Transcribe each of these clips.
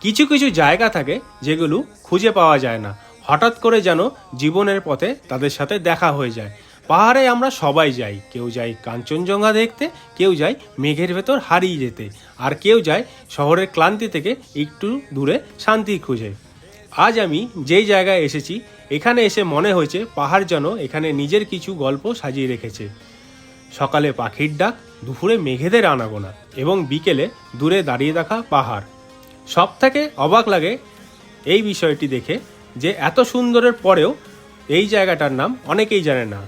কিছু কিছু জায়গা থাকে যেগুলো খুঁজে পাওয়া যায় না, হঠাৎ করে যেন জীবনের পথে তাদের সাথে দেখা হয়ে যায়। পাহাড়ে আমরা সবাই যাই, কেউ যাই কাঞ্চনজঙ্ঘা দেখতে, কেউ যাই মেঘের ভেতর হারিয়ে যেতে, আর কেউ যায় শহরের ক্লান্তি থেকে একটু দূরে শান্তি খুঁজে। আজ আমি যেই জায়গায় এসেছি, এখানে এসে মনে হয়েছে পাহাড় যেন এখানে নিজের কিছু গল্প সাজিয়ে রেখেছে। সকালে পাখির ডাক, দুপুরে মেঘেদের আনাগোনা এবং বিকেলে দূরে দাঁড়িয়ে থাকা পাহাড়। সব থেকে অবাক লাগে এই বিষয়টি দেখে যে এত সুন্দরের পরেও এই জায়গাটার নাম অনেকেই জানে না।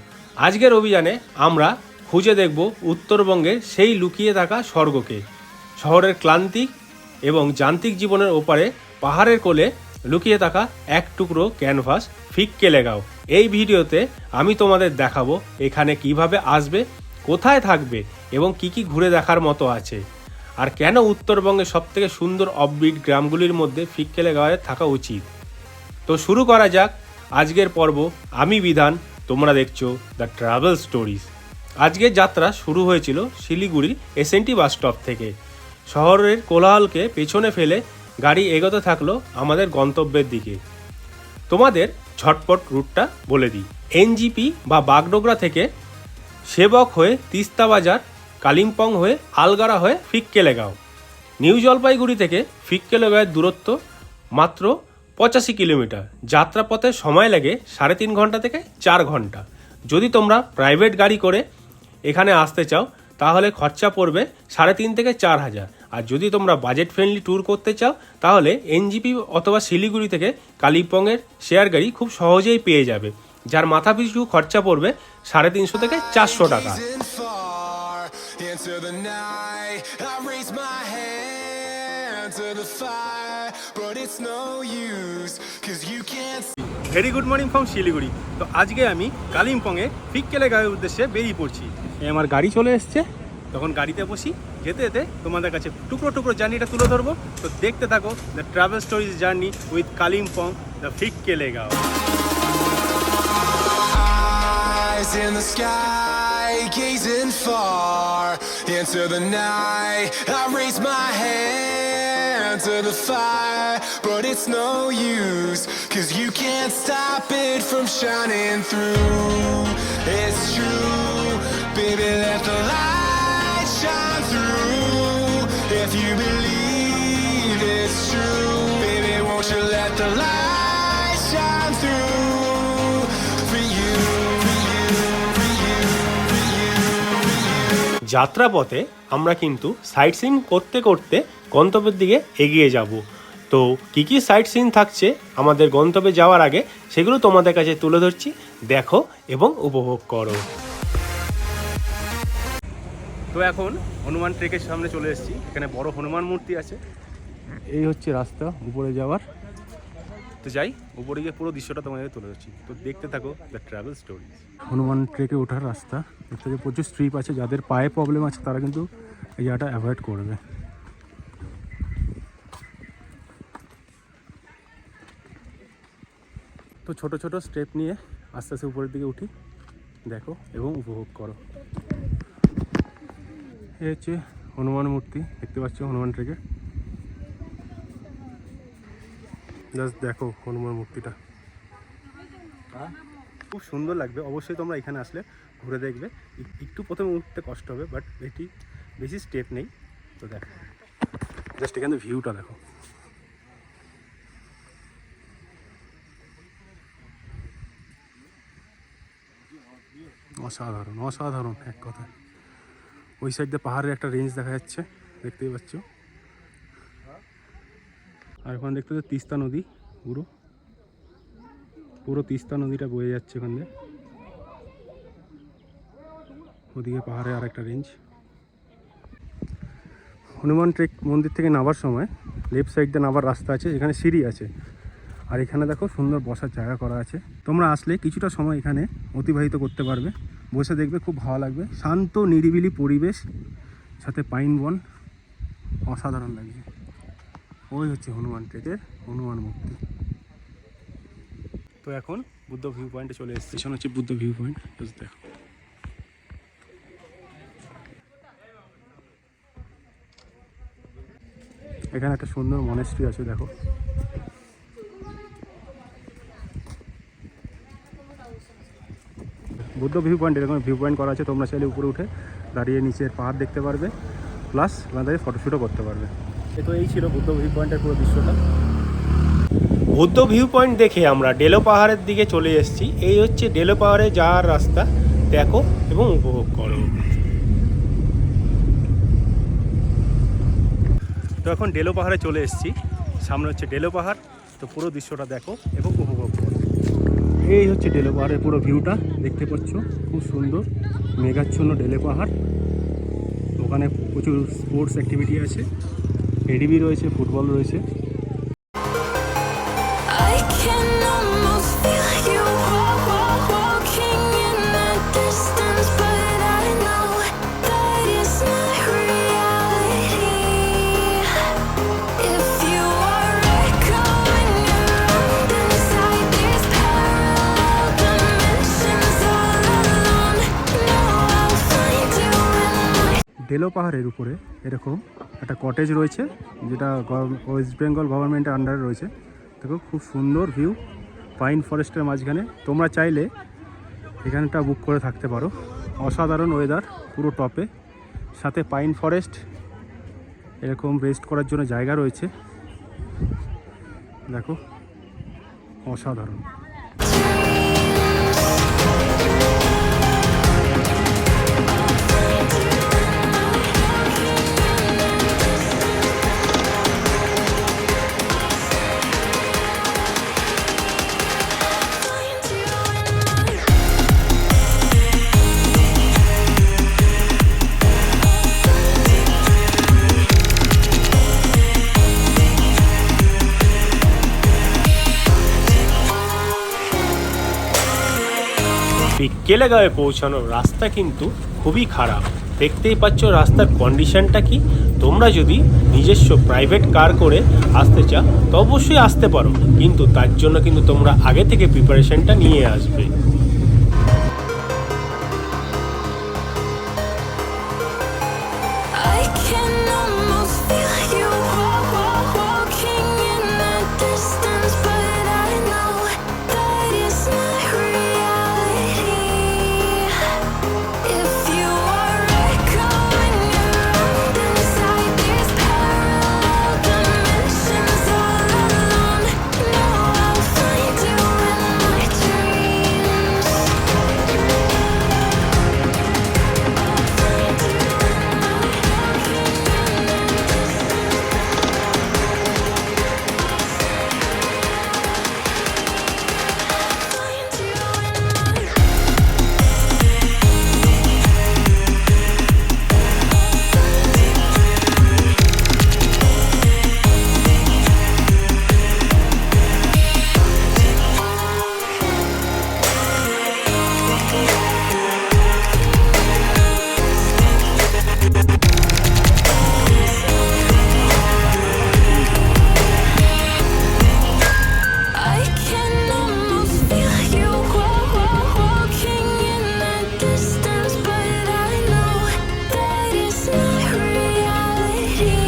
আজকের অভিযানে আমরা খুঁজে দেখব উত্তরবঙ্গের সেই লুকিয়ে থাকা স্বর্গকে। শহরের ক্লান্তি এবং যান্ত্রিক জীবনের ওপারে পাহাড়ের কোলে লুকিয়ে থাকা এক টুকরো ক্যানভাস ফিক্কেলেগাঁও। এই ভিডিওতে আমি তোমাদের দেখাবো এখানে কিভাবে আসবে, কোথায় থাকবে এবং কি কি ঘুরে দেখার মতো আছে, আর কেন উত্তরবঙ্গের সবথেকে সুন্দর অফবিট গ্রামগুলির মধ্যে ফিক্কেলেগাঁওয়ে থাকা উচিত। তো শুরু করা যাক আজকের পর্ব। আমি বিধান, তোমরা দেখছো দ্য ট্রাভেল স্টোরিজ। আজকের যাত্রা শুরু হয়েছিল শিলিগুড়ির এসএনটি বাস স্টপ থেকে। শহরের কোলাহলকে পেছনে ফেলে গাড়ি এগোতে থাকলো আমাদের গন্তব্যের দিকে। তোমাদের ঝটপট রুটটা বলে দিই। এনজিপি বা বাগডোগরা থেকে সেবক হয়ে তিস্তা বাজার, কালিম্পং হয়ে আলগারা হয়ে ফিক্কেলেগাঁও। নিউ জলপাইগুড়ি থেকে ফিক্কেলেগাঁওয়ের দূরত্ব মাত্র 85 কিলোমিটার। যাত্রাপথে সময় লাগে 3.5 ঘন্টা থেকে 4 ঘন্টা। যদি তোমরা প্রাইভেট গাড়ি করে এখানে আসতে চাও তাহলে খরচা পড়বে 3,500 থেকে 4,000। আর যদি তোমরা বাজেট ফ্রেন্ডলি ট্যুর করতে চাও তাহলে এনজিপি অথবা শিলিগুড়ি থেকে কালিম্পংয়ের শেয়ার গাড়ি খুব সহজেই পেয়ে যাবে, যার মাথা পিছু খরচা পড়বে 350 থেকে 400 টাকা। Very good morning from Siliguri. তো আজকে আমি কালিম্পংয়ে ফিক্কেলেগাঁওয়ের উদ্দেশ্যে বেরিয়ে পড়ছি। আমার গাড়ি চলে এসছে, তখন গাড়িতে বসি, যেতে যেতে তোমাদের কাছে টুকরো টুকরো জার্নিটা তুলে ধরবো। তো দেখতে থাকো the travel stories journey with Kalimpong, the Fikkelegaon. In the sky, gazing far into the night, I raise my hand to the fire, but it's no use, 'cause you can't stop it from shining through. It's true, baby, let the light shine through. If you believe it's true, baby, won't you let the light shine through for you. যাত্রাপথে আমরা কিন্তু site scene করতে করতে গন্তব্যের দিকে এগিয়ে যাব। তো কী কী সাইট সিন থাকছে আমাদের গন্তব্যে যাওয়ার আগে সেগুলো তোমাদের কাছে তুলে ধরছি, দেখো এবং উপভোগ করো। তো এখন হনুমান ট্রেকের সামনে চলে এসেছি। এখানে বড় হনুমান মূর্তি আছে। এই হচ্ছে রাস্তা উপরে যাওয়ার। তো যাই, উপরে গিয়ে পুরো দৃশ্যটা তোমাদের তুলে ধরছি। তো দেখতে থাকো দ্য ট্রাভেল স্টোরি। হনুমান ট্রেকে ওঠার রাস্তা, এর থেকে প্রচুর স্ট্রিপ আছে। যাদের পায়ে প্রবলেম আছে তারা কিন্তু এই জায়গাটা অ্যাভয়েড করবে। তো ছোট ছোট স্টেপ নিয়ে আস্তে আস্তে উপরের দিকে উঠি, দেখো এবং উপভোগ করো। এই হচ্ছে হনুমান মূর্তি, দেখতে পাচ্ছ হনুমান ট্রেকে। জাস্ট দেখো হনুমান মূর্তিটা, খুব সুন্দর লাগবে। অবশ্যই তোমরা এখানে আসলে ঘুরে দেখবে। একটু প্রথমে উঠতে কষ্ট হবে, বাট এটি বেশি স্টেপ নেই। তো দেখো জাস্ট এখানে ভিউটা দেখো। অসাধারণ অসাধারণ এক কথা। ওই সাইড দিয়ে পাহাড়ের একটা রেঞ্জ দেখা যাচ্ছে, দেখতেই পাচ্ছ। আর ওখানে দেখতে পাচ্ছ তিস্তা নদী, পুরো পুরো তিস্তা নদীটা বয়ে যাচ্ছে ওখান দিয়ে। ওদিকে পাহাড়ে আর একটা রেঞ্জ। হনুমান ট্রেক মন্দির থেকে নামার সময় লেফট সাইড দিয়ে নামার রাস্তা আছে, যেখানে সিঁড়ি আছে। আর এখানে দেখো সুন্দর বসার জায়গা করা আছে। তোমরা আসলে কিছুটা সময় এখানে অতিবাহিত করতে পারবে, বসে দেখবে, খুব ভালো লাগবে। শান্ত নিরিবিলি পরিবেশ, সাথে পাইন বন, অসাধারণ লাগছে। ওই হচ্ছে হনুমান ট্রেকের হনুমান মূর্তি। তো এখন বুদ্ধ ভিউ পয়েন্টে চলে এসেছি। পেছনে হচ্ছে বুদ্ধ ভিউ পয়েন্ট, দেখো। এখানে একটা সুন্দর মনেস্ট্রি আছে, দেখো। বুদ্ধ ভিউ পয়েন্ট, এরকম ভিউ পয়েন্ট করা আছে, তোমরা চাইলে উপরে উঠে দাঁড়িয়ে নিচের পাহাড় দেখতে পারবে, প্লাস ওখানে দাঁড়িয়ে ফটোশ্যুটও করতে পারবে। তো এই ছিল বুদ্ধ ভিউ পয়েন্টের পুরো দৃশ্যটা। বুদ্ধ ভিউ পয়েন্ট দেখে আমরা ডেলো পাহাড়ের দিকে চলে এসেছি। এই হচ্ছে ডেলো পাহাড়ে যাওয়ার রাস্তা, দেখো এবং উপভোগ করো। তো এখন ডেলো পাহাড়ে চলে এসেছি, সামনে হচ্ছে ডেলো পাহাড়। তো পুরো দৃশ্যটা দেখো এবং উপভোগ করো। এই হচ্ছে ডেলো পাহাড়ের পুরো ভিউটা, দেখতে পাচ্ছ খুব সুন্দর মেঘাচ্ছন্ন ডেলো পাহাড়। ওখানে প্রচুর স্পোর্টস অ্যাক্টিভিটি আছে, এডিবি রয়েছে, ফুটবল রয়েছে। I can almost feel you walking in the distance, but I know that it's not reality. If you are echoing around inside these parallel dimensions all alone, know I'll find you in my Delo পাহাড়ের উপরে এরকম একটা cottage রয়েছে, যেটা West Bengal গভর্নমেন্টের আন্ডারে রয়েছে। দেখো খুব সুন্দর ভিউ, পাইন ফরেস্টের মাঝখানে। তোমরা চাইলে এখানটা বুক করে থাকতে পারো। অসাধারণ ওয়েদার, পুরো টপে, সাথে পাইন ফরেস্ট, এরকম রেস্ট করার জন্য জায়গা রয়েছে। দেখো অসাধারণ। কেলেগাঁওয়ে পৌঁছানোর রাস্তা কিন্তু খুবই খারাপ, দেখতেই পাচ্ছ রাস্তার কন্ডিশনটা কি। তোমরা যদি নিজস্ব প্রাইভেট কার করে আসতে চাও তো অবশ্যই আসতে পারো, কিন্তু তার জন্য কিন্তু তোমরা আগে থেকে প্রিপারেশনটা নিয়ে আসবে। I can almost feel you walking in the distance, but I know that it's not reality. If you are echoing around inside these parallel dimensions all alone, know I'll find you in my dreams. I can almost feel you walking in the distance, but I know that it's not reality.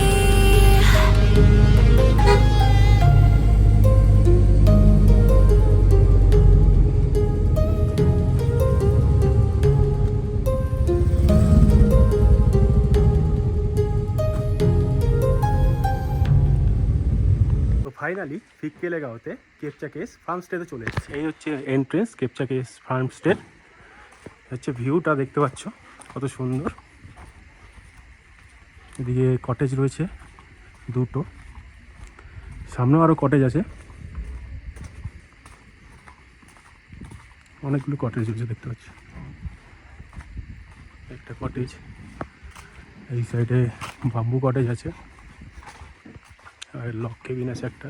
তো finally ঠিক কেলেগাঁওতে captcha case farm স্টেতে চলে এসেছি। এই হচ্ছে entrance captcha case farm স্টের। হচ্ছে ভিউটা দেখতে পাচ্ছ কত সুন্দর। এদিকে কটেজ রয়েছে দুটো, সামনেও আরও কটেজ আছে, অনেকগুলো কটেজ রয়েছে দেখতে পাচ্ছি। একটা কটেজ, এই সাইডে বাম্বু কটেজ আছে, আর লক কেবিন আছে একটা।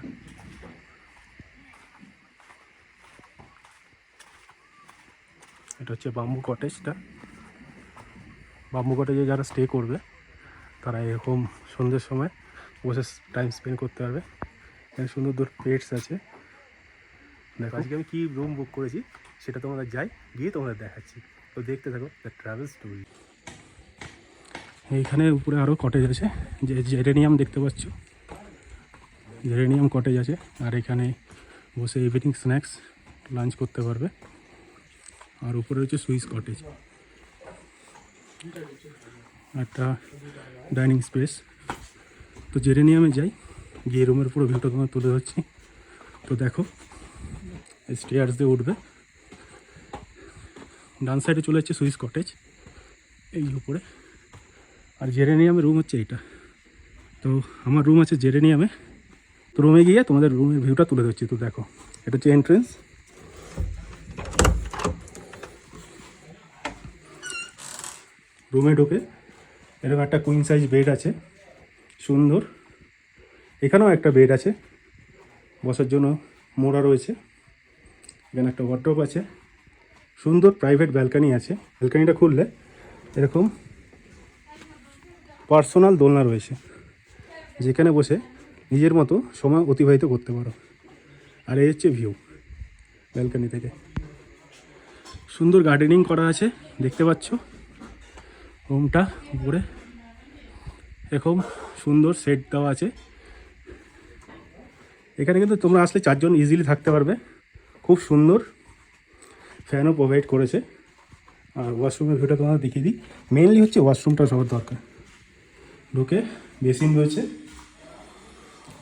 এটা হচ্ছে বাম্বু কটেজটা। বাম্বু কটেজে যারা স্টে করবে তারা এরকম সন্ধ্যের সময় বসে টাইম স্পেন্ড করতে পারবে। এখানে সুন্দর দুটো পেটস আছে। দেখো আজকে আমি কী রুম বুক করেছি সেটা তোমাদের যাই গিয়ে তোমাদের দেখাচ্ছি। তো দেখতে থাকো দ্য ট্রাভেল স্টোরি। এইখানে উপরে আরও কটেজ আছে, যে জেরেনিয়াম দেখতে পাচ্ছ, জেরেনিয়াম কটেজ আছে, আর এখানে বসে ইভিনিং স্ন্যাক্স লাঞ্চ করতে পারবে। আর উপরে হচ্ছে সুইস কটেজ, একটা ডাইনিং স্পেস। তো জেরেনিয়ামে যাই, গিয়ে রুমের পুরো ভিউটা তোমার তুলে ধরছি। তো দেখো স্টেয়ার্স দিয়ে উঠবে, ডান সাইডে চলে যাচ্ছে সুইস কটেজ এই উপরে, আর জেরেনিয়ামের রুম হচ্ছে এইটা। তো আমার রুম আছে জেরেনিয়ামে, তো রুমে গিয়ে তোমাদের রুমের ভিউটা তুলে ধরছি। তো দেখো এটা হচ্ছে এন্ট্রেন্স, রুমে ঢুকে এরকম একটা কুইন সাইজ বেড আছে সুন্দর, এখানেও একটা বেড আছে বসার জন্য, মোড়া রয়েছে, এখানে একটা ওয়ার্ডরোব আছে, সুন্দর প্রাইভেট ব্যালকানি আছে। ব্যালকানিটা খুললে এরকম পার্সোনাল দোলনা রয়েছে, যেখানে বসে নিজের মতো সময় অতিবাহিত করতে পারো। আর এই হচ্ছে ভিউ ব্যালকানি থেকে, সুন্দর গার্ডেনিং করা আছে দেখতে পাচ্ছ। রুমটা উপরে এরকম সুন্দর সেট দেওয়া আছে, এখানে কিন্তু তোমরা আসলে 4 জন ইজিলি থাকতে পারবে। খুব সুন্দর ফ্যানও প্রোভাইড করেছে। আর ওয়াশরুমের ভিউটা তোমাদের দেখিয়ে দিই, মেনলি হচ্ছে ওয়াশরুমটা সবার দরকার। ঢুকে বেসিন রয়েছে,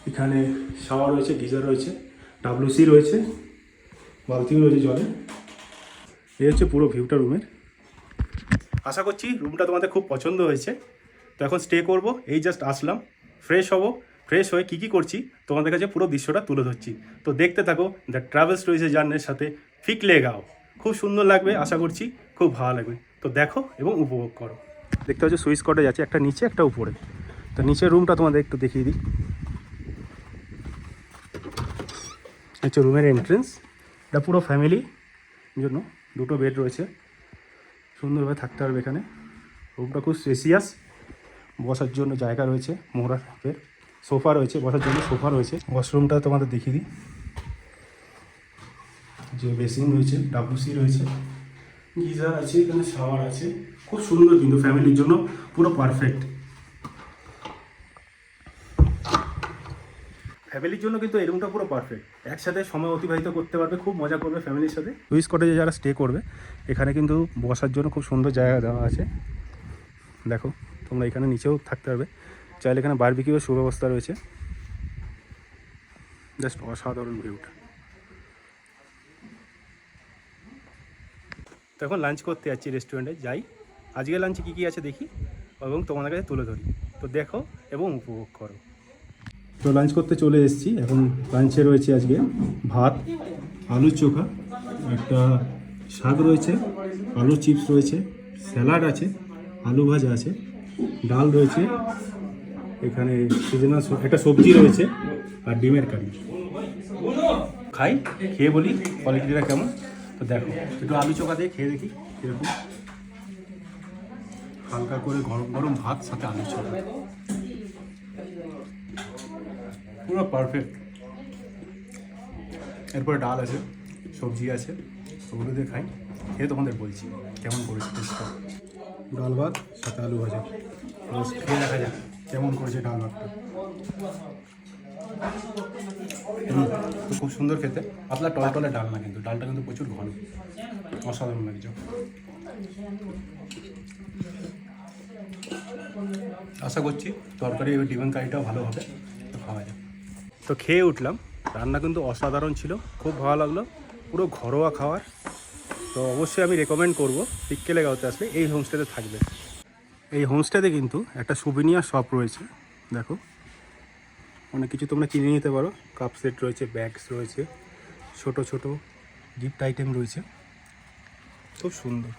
এখানে শাওয়ার রয়েছে, গিজার রয়েছে, WC রয়েছে, বালতিও রয়েছে জলে। এই হচ্ছে পুরো ভিউটা রুমের। আশা করছি রুমটা তোমাদের খুব পছন্দ হয়েছে। তো এখন স্টে করব, এই জাস্ট আসলাম, ফ্রেশ হব, ফ্রেশ হয়ে কী করছি তোমাদের কাছে পুরো দৃশ্যটা তুলে ধরছি। তো দেখতে থাকো দ্য ট্রাভেল স্টোরিজ জার্নির সাথে ফিকলে গাও। খুব সুন্দর লাগবে, আশা করছি খুব ভালো লাগবে। তো দেখো এবং উপভোগ করো। দেখতে হচ্ছে সুইচ কটেজ আছে, একটা নিচে একটা উপরে। তো নিচের রুমটা তোমাদের একটু দেখিয়ে দিই, হচ্ছে রুমের এন্ট্রেন্স। এটা পুরো ফ্যামিলির জন্য, 2টো বেড রয়েছে, সুন্দরভাবে থাকতে পারবে এখানে। রুমটা খুব স্পেসিয়াস, বসার জন্য জায়গা রয়েছে, মোড়া টাইপের সোফা রয়েছে, বসার জন্য সোফা রয়েছে। ওয়াশরুমটা তোমাদের দেখিয়ে দিই, যে বেসিন রয়েছে, WC রয়েছে, গিজার আছে, এখানে শাওয়ার আছে। খুব সুন্দর, কিন্তু ফ্যামিলির জন্য পুরো পারফেক্ট। ফ্যামিলির জন্য কিন্তু এই রুমটা পুরো পারফেক্ট, একসাথে সময় অতিবাহিত করতে পারবে, খুব মজা করবে ফ্যামিলির সাথে। সুইস কটেজে যারা স্টে করবে, এখানে কিন্তু বসার জন্য খুব সুন্দর জায়গা দেওয়া আছে। দেখো তোমরা এখানে নিচেও থাকতে পারবে, চাইলে এখানে বারবিকিউর সুব্যবস্থা রয়েছে। জাস্ট অসাধারণ ভিউটা। তো এখন লাঞ্চ করতে যাচ্ছি রেস্টুরেন্টে, যাই আজকে লাঞ্চে কী কী আছে দেখি এবং তোমাদের কাছে তুলে ধরি। তো দেখো এবং উপভোগ করো। তো লাঞ্চ করতে চলে এসেছি, এখন লাঞ্চে রয়েছে আজকে ভাত, আলুর চোখা, একটা শাক রয়েছে, আলুর চিপস রয়েছে, স্যালাড আছে, আলু ভাজা আছে, ডাল রয়েছে, এখানে সিজনাল একটা সবজি রয়েছে, আর ডিমের কারি। খাই, খেয়ে বলি কোয়ালিটিটা কেমন। তো দেখো একটু আলু চোখা দিয়ে খেয়ে দেখি কীরকম। হালকা করে গরম গরম ভাত, সাথে আলু চোখা, পুরো পারফেক্ট। এরপরে ডাল আছে, সবজি আছে, ওগুলো দিয়ে খাই, খেয়ে তোমাদের বলছি কেমন করেছে টেস্টটা। ডাল ভাত সাথে আলু ভাজা, খেয়ে দেখা যাক কেমন করেছে ডাল ভাতটা। তো খুব সুন্দর খেতে, আপনার টলে ডাল না, কিন্তু ডালটা কিন্তু প্রচুর ঘন, অসাধারণ লাগছে। আশা করছি তরকারি এবং ডিমের কারিটাও ভালো হবে, তো খাওয়া যাক। তো খেয়ে উঠলাম, রান্না কিন্তু অসাধারণ ছিল, খুব ভালো লাগলো, পুরো ঘরোয়া খাবার। তো অবশ্যই আমি রেকমেন্ড করবো ফিকলে গাঁওতে আসলে এই হোমস্টেতে থাকবে। এই হোমস্টেতে কিন্তু একটা সুভিনিয়ার শপ রয়েছে, দেখো অনেক কিছু তোমরা কিনে নিতে পারো। কাপ সেট রয়েছে, ব্যাগস রয়েছে, ছোট ছোট গিফট আইটেম রয়েছে, খুব সুন্দর।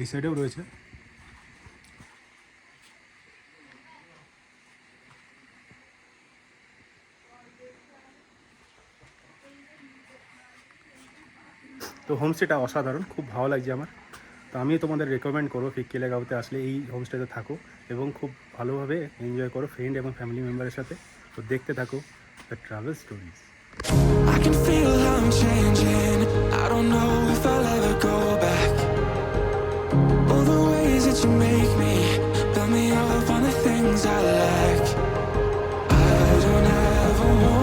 এই সাইডেও রয়েছে। তো হোমস্টেটা অসাধারণ, খুব ভালো লাগছে আমার। তো আমিও তোমাদের রেকমেন্ড করবো ফিকলে গাঁওতে আসলে এই হোমস্টেতে থাকো এবং খুব ভালোভাবে এনজয় করো ফ্রেন্ড এবং ফ্যামিলি মেম্বারের সাথে। তো দেখতে থাকো the travel stories. I can feel I'm changing. I don't know if I'll ever go back. All the ways that you make me, build me up on the things I lack. I don't ever want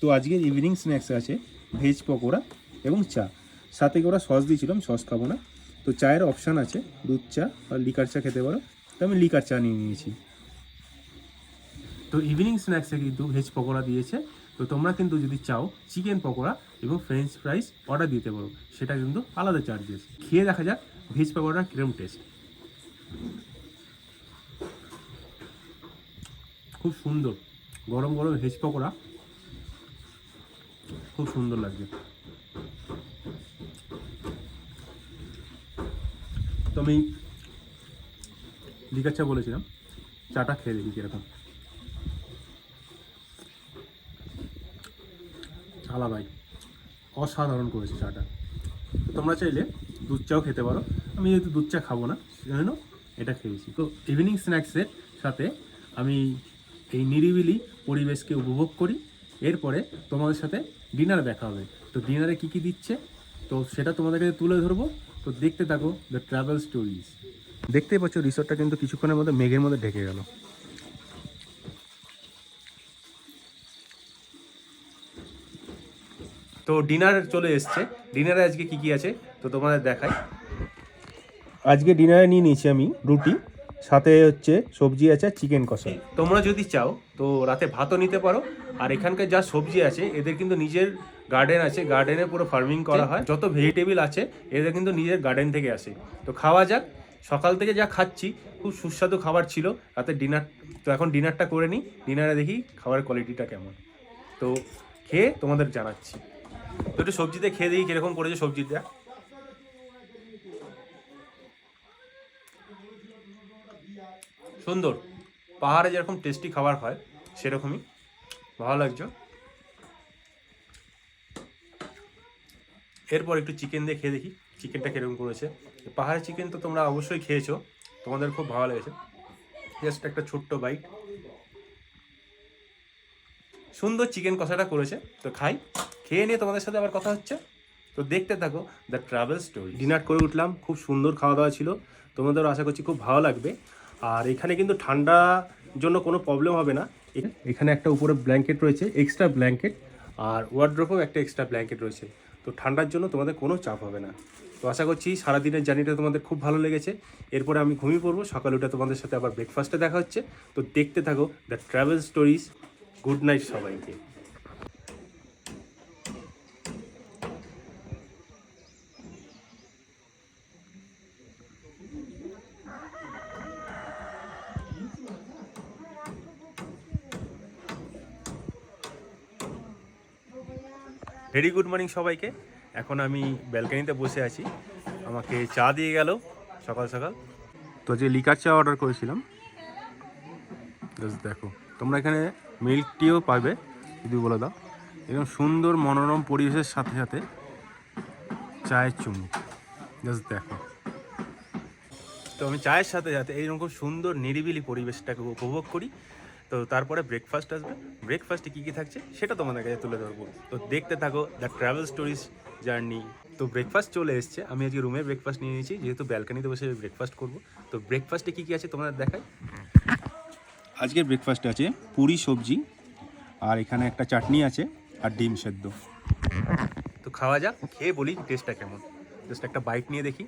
তো আজকের evening snacks আছে veg pakora এবং চা, সাথে ওরা sauce দিয়েছিলাম, sauce খাবো না। তো চায়ের অপশান আছে দুধ চা বা লিকার চা খেতে পারো, তো আমি লিকার চা নিয়ে নিয়েছি। তো ইভিনিং স্ন্যাক্সে কিন্তু ভেজ পকোড়া দিয়েছে। তো তোমরা কিন্তু যদি চাও চিকেন পকোড়া এবং ফ্রেঞ্চ ফ্রাইস অর্ডার দিতে পারো, সেটা কিন্তু আলাদা চার্জেস। খেয়ে দেখা যাক ভেজ পকোড়ার কিরম টেস্ট। খুব সুন্দর গরম গরম ভেজ পকোড়া, খুব সুন্দর লাগছে। তো আমি লিকার চা বলেছিলাম, চাটা খেয়ে দেখি কীরকম। আলাদাই অসাধারণ করেছে চাটা। তো তোমরা চাইলে দুধ চাও খেতে পারো, আমি যেহেতু দুধ চা খাবো না সেজন্য এটা খেয়েছি। তো ইভিনিং স্ন্যাক্সের সাথে আমি এই নিরিবিলি পরিবেশকে উপভোগ করি। এরপরে তোমাদের সাথে ডিনারে দেখা হবে। তো ডিনারে কী কী দিচ্ছে তো সেটা তোমাদের কাছে তুলে ধরবো। তো দেখতে থাকো দ্য ট্রাভেল স্টোরিজ। দেখতেই পাচ্ছ রিসোর্টটা কিন্তু কিছুক্ষণের মধ্যে মেঘের মধ্যে ঢেকে গেল। তো ডিনার চলে এসছে। ডিনারে আজকে কি কি আছে তো তোমাদের দেখাই। আজকে ডিনারে নিয়ে নিয়েছি আমি রুটি, সাথে হচ্ছে সবজি আছে চিকেন কষা। তোমরা যদি চাও তো রাতে ভাতও নিতে পারো। আর এখানকার যা সবজি আছে এদের কিন্তু নিজের গার্ডেন আছে, গার্ডেনে পুরো ফার্মিং করা হয়। যত ভেজিটেবল আছে এদের কিন্তু নিজের গার্ডেন থেকে আসে। তো খাওয়া যাক। সকাল থেকে যা খাচ্ছি খুব সুস্বাদু খাবার ছিল। রাতে ডিনার, তো এখন ডিনারটা করে নিই। ডিনারে দেখি খাবারের কোয়ালিটিটা কেমন, তো খেয়ে তোমাদের জানাচ্ছি। তো একটু সবজিতে খেয়ে দিই কিরকম করেছে সবজিটা। সুন্দর, পাহাড়ে যেরকম টেস্টি খাবার হয় সেরকমই, ভালো লাগছে। এরপর একটু চিকেন দিয়ে খেয়ে দেখি চিকেনটা কিরকম করেছে। পাহাড়ের চিকেন তো তোমরা অবশ্যই খেয়েছো, তোমাদের খুব ভালো লেগেছে। জাস্ট একটা ছোট্ট বাইট। সুন্দর চিকেন কষাটা করেছে। তো খাই, খেয়ে নিয়ে তোমাদের সাথে আবার কথা হচ্ছে। তো দেখতে থাকো দ্য ট্রাভেল স্টোরি। ডিনার করে উঠলাম, খুব সুন্দর খাওয়া দাওয়া ছিল, তোমাদেরও আশা করছি খুব ভালো লাগবে। আর এখানে কিন্তু ঠান্ডার জন্য কোনো প্রবলেম হবে না। এখানে একটা উপরে ব্ল্যাঙ্কেট রয়েছে, এক্সট্রা ব্ল্যাঙ্কেট, আর ওয়ার্ড্রোপেও একটা এক্সট্রা ব্ল্যাঙ্কেট রয়েছে। তো ঠান্ডার জন্য তোমাদের কোনো চাপ হবে না। তো আশা করছি সারাদিনের জার্নিটা তোমাদের খুব ভালো লেগেছে। এরপরে আমি ঘুমিয়ে পড়বো, সকালে উঠে তোমাদের সাথে আবার ব্রেকফাস্টে দেখা হচ্ছে। তো দেখতে থাকো the travel stories. Good night সবাইকে। ভেরি গুড মর্নিং সবাইকে। এখন আমি ব্যালকানিতে বসে আছি, আমাকে চা দিয়ে গেল সকাল সকাল। তো যে লিকার চা অর্ডার করেছিলাম, দেখো তোমরা এখানে মিল্ক টিও পাবে যদি বলে দাও। এরকম সুন্দর মনোরম পরিবেশের সাথে সাথে চায়ের চুমুক, জাস্ট দেখো। তো আমি চায়ের সাথে সাথে এইরকম সুন্দর নিরিবিলি পরিবেশটাকে উপভোগ করি। তো তারপরে ব্রেকফাস্ট আসবে, ব্রেকফাস্টে কী কী থাকছে সেটা তোমাদের কাছে তুলে ধরবো। তো দেখতে থাকো দ্য ট্রাভেল স্টোরিজ জার্নি। তো ব্রেকফাস্ট চলে এসছে, আমি আজকে রুমে ব্রেকফাস্ট নিয়ে নিয়েছি, যেহেতু ব্যালকানিতে বসে ব্রেকফাস্ট করবো। তো ব্রেকফাস্টে কী কী আছে তোমাদের দেখাই। আজকের ব্রেকফাস্টে আছে পুরি সবজি, আর এখানে একটা চাটনি আছে, আর ডিম সেদ্ধ। তো খাওয়া যাক, খেয়ে বলি টেস্টটা কেমন। জাস্ট একটা বাইট নিয়ে দেখি।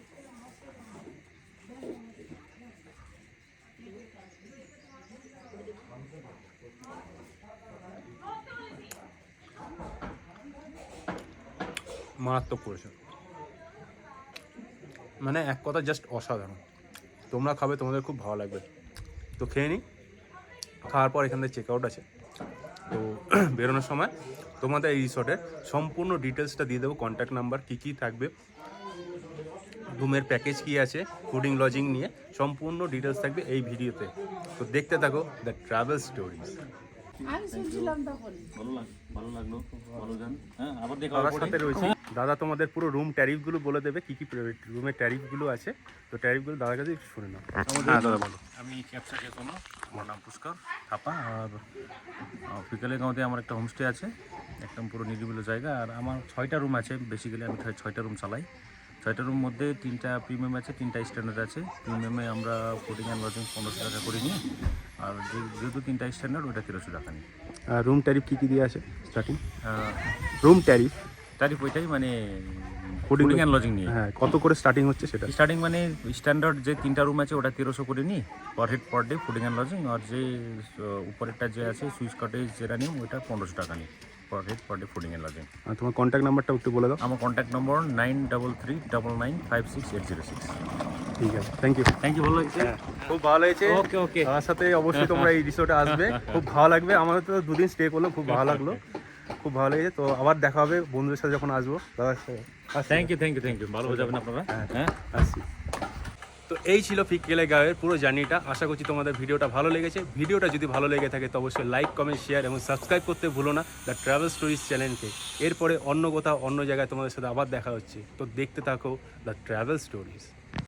মারাত্মক করেছে, মানে এক কথা জাস্ট অসাধারণ। তোমরা খাবে, তোমাদের খুব ভালো লাগবে। তো খেয়ে নিই, খাওয়ার পর এখান থেকে চেক আউট আছে। তো বেরোনোর সময় তোমাদের এই রিসর্টের সম্পূর্ণ ডিটেলসটা দিয়ে দেবো, কন্ট্যাক্ট নাম্বার, কী কী থাকবে, রুমের প্যাকেজ কী আছে, ফুডিং লজিং নিয়ে সম্পূর্ণ ডিটেলস থাকবে এই ভিডিওতে। তো দেখতে থাকো দ্য ট্রাভেল স্টোরিজ। দাদার সাথে রয়েছে, দাদা তোমাদের পুরো রুম ট্যারিফগুলো বলে দেবে, কী কী রুমের ট্যারিফগুলো আছে। তো ট্যারিফগুলো দাদার কাছে একটু শুনে নাও। দাদা বলো। আমি ক্যাপসা চেতনা, আমার নাম পুষ্কর থাপা। আর বিকেলে গাঁওতে আমার একটা হোমস্টে আছে, একদম পুরো নিরিবিলি জায়গা। আর আমার 6টা রুম আছে, বেসিক্যালি আমি 6টা রুম চালাই। 6টা রুম মধ্যে 3টা প্রিমিয়াম আছে, 3টা স্ট্যান্ডার্ড আছে। প্রিমিয়ামে আমরা ফুডিং অ্যান্ড লজিং 1500 টাকা করে নিই, আর যেহেতু 3টা স্ট্যান্ডার্ড ওটা 1300 টাকা নিই। রুম ট্যারিফ কী কী দিয়ে আছে স্টার্টিং? রুম ট্যারিফ তারিফ ওইটাই মানে ফুডিং অ্যান্ড লজিং নিয়ে। হ্যাঁ, কত করে স্টার্টিং হচ্ছে সেটা? স্টার্টিং মানে স্ট্যান্ডার্ড যে 3টা রুম আছে ওটা 1300 করে নিই per head per day fooding and lodging, আর যে উপরেরটা যে আছে সুইচ কটেজ যেটা নিই ওইটা 1500 টাকা নিই per head per day fooding and lodging. আর তোমার কন্ট্যাক্ট নাম্বারটা একটু বলে দাও। আমার কন্ট্যাক্ট নম্বর 9339956806। ঠিক আছে, থ্যাংক ইউ। থ্যাংক ইউ, ভালো লাগছে। খুব ভালো হয়েছে। ওকে ওকে, আমার সাথে অবশ্যই তোমরা এই রিসোর্টে আসবে, খুব ভালো লাগবে। আমাদের তো 2 দিন স্টে করলো, খুব ভালো লাগলো, খুব ভালো লেগেছে। তো আবার দেখা হবে বন্ধুদের সাথে যখন আসবো। দাদা thank you thank you thank you, ভালো হয়ে যাবেন আপনারা। হ্যাঁ আসছি। তো এই ছিল ফিককেলে গাঁয়ের পুরো জার্নিটা। আশা করছি তোমাদের ভিডিওটা ভালো লেগেছে। ভিডিওটা যদি ভালো লেগে থাকে তো অবশ্যই লাইক, কমেন্ট, শেয়ার এবং সাবস্ক্রাইব করতে ভুলো না দ্য ট্রাভেল স্টোরিজ চ্যানেলকে। এরপরে অন্য কোথাও অন্য জায়গায় তোমাদের সাথে আবার দেখা হচ্ছে। তো দেখতে থাকো দ্য ট্রাভেল স্টোরিজ।